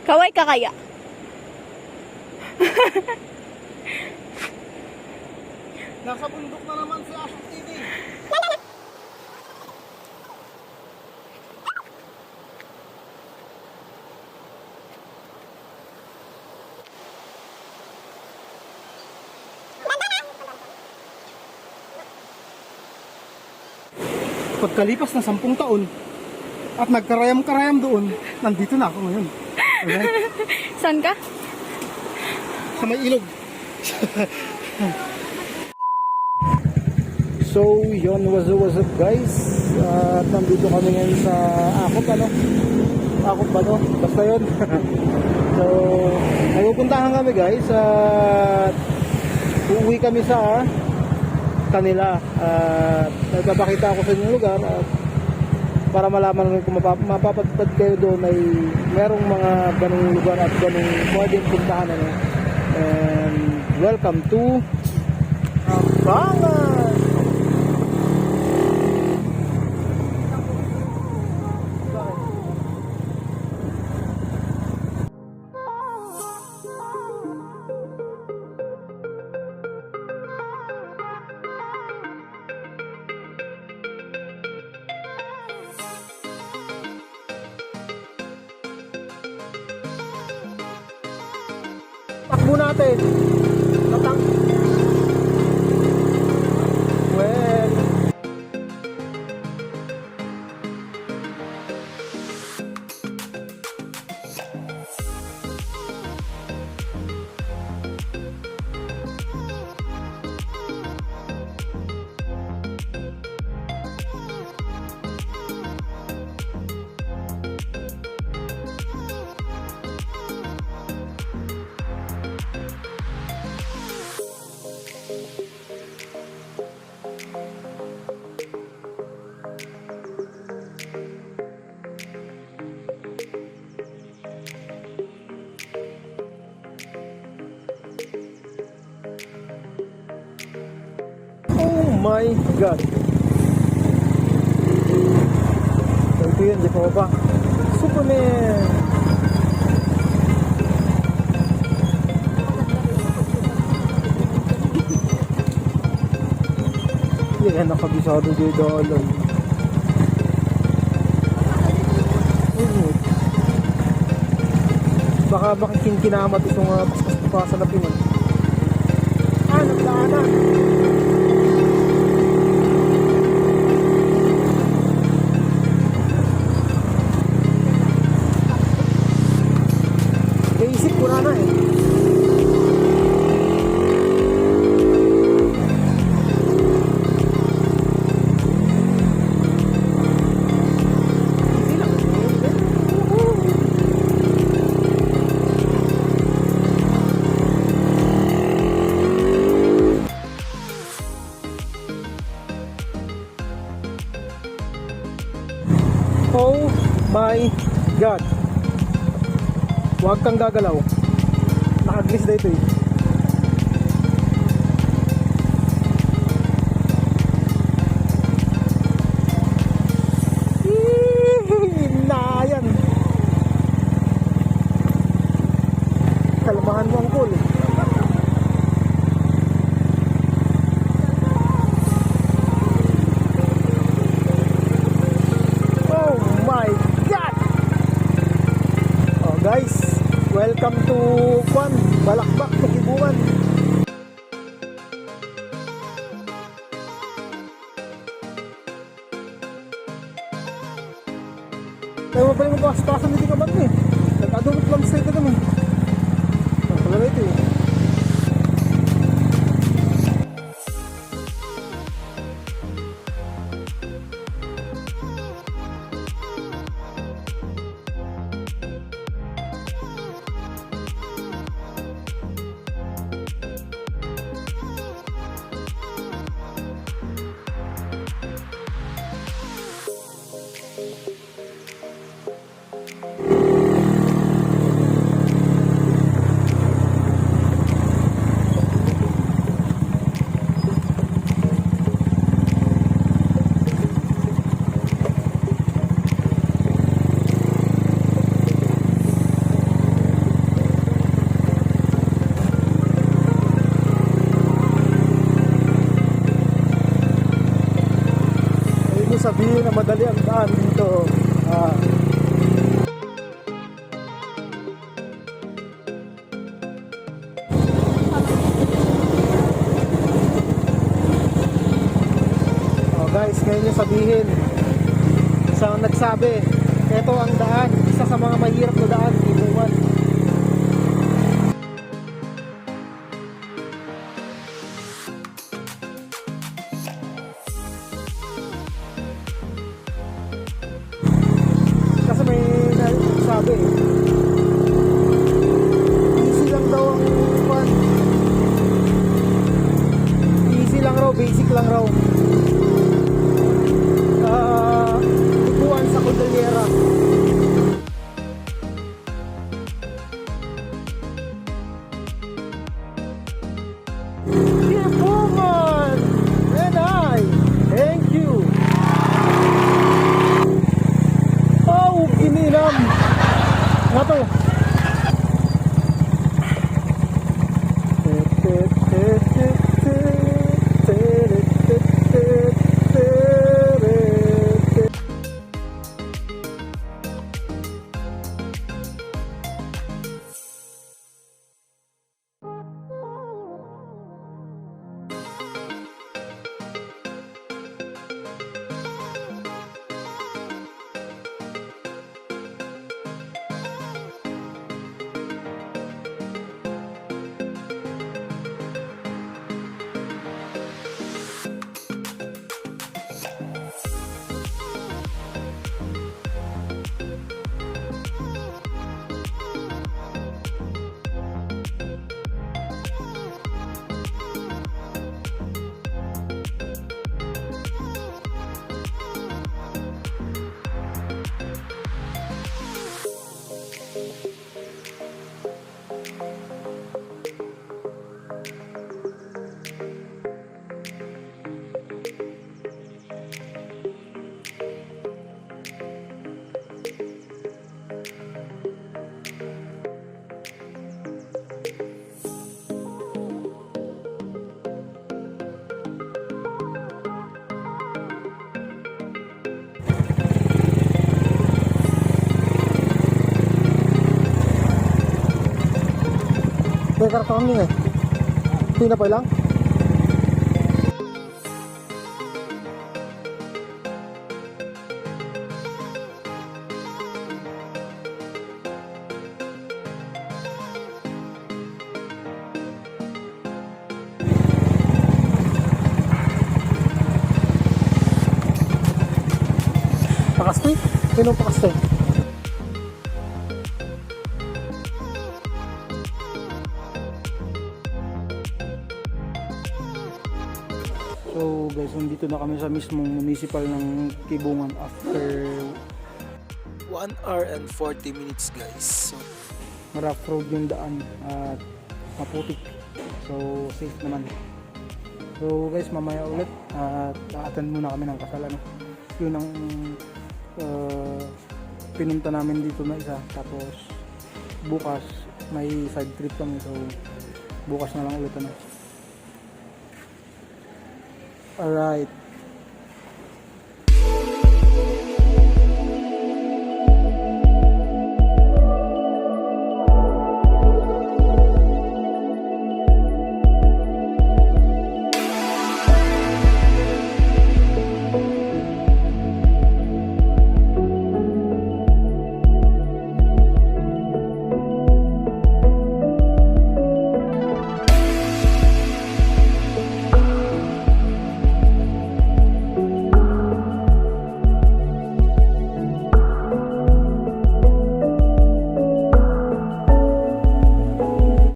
Kaway ka kaya? Nasa bundok na naman si Ashok TV. Pagkalipas na 10 taon at nagkarayam-karayam doon, nandito na ako ngayon. Alright? Saan ka? Sa may ilog. So, yun, what's up guys? At nandito kami ngayon sa Akop, Akop ba no? Basta yun. So, nagpupuntahan kami guys at uuwi kami sa kanila. At nagpapakita ako sa inyong lugar at para malaman kung mapapadpad kayo doon ay merong mga ganong lugar at ganong pwedeng puntahan. And welcome to Ambangan! Takbo natin. Natang. Well. Oh my God! Ito yun, di pa ba? Superman! Yan, nakabisado dito alon. Baka kinamat itong paspas-papasan na Pinoy. Nagdaanan! Naisip ko na eh. Oh my God! Huwag kang gagalaw. Nakaglis na ito eh. Inayan. Kalmahan mo ang cool eh. Guys, welcome to Balakbak, Tukibungan. Kaya mo pa yung pastasan dito ka ba't eh. Nagkadulot lang sa ito naman. Talaga ito eh. sabihin na madali ang daan dito. Guys, ngayon yung sabihin sa nagsabi, ito ang daan, isa sa mga mahirap na daan, Kibungan. Kasi may nagsabi, easy lang daw ang one. Easy lang raw, basic lang raw. Upuan sa Cordillera. Kibungan! And I thank you. Oh, kininam. Nga to. Teka, kartong niya eh. Tinapay lang. Pakaste? Pinong pakaste? So guys, nandito na kami sa mismong municipal ng Kibungan after 1 hour and 40 minutes guys. So, rough road yung daan at maputik. So safe naman. So guys, mamaya ulit at attend muna kami ng kasal. Yun ang pinunta namin dito na isa. Tapos bukas may side trip kami. So bukas na lang ulit. Alright.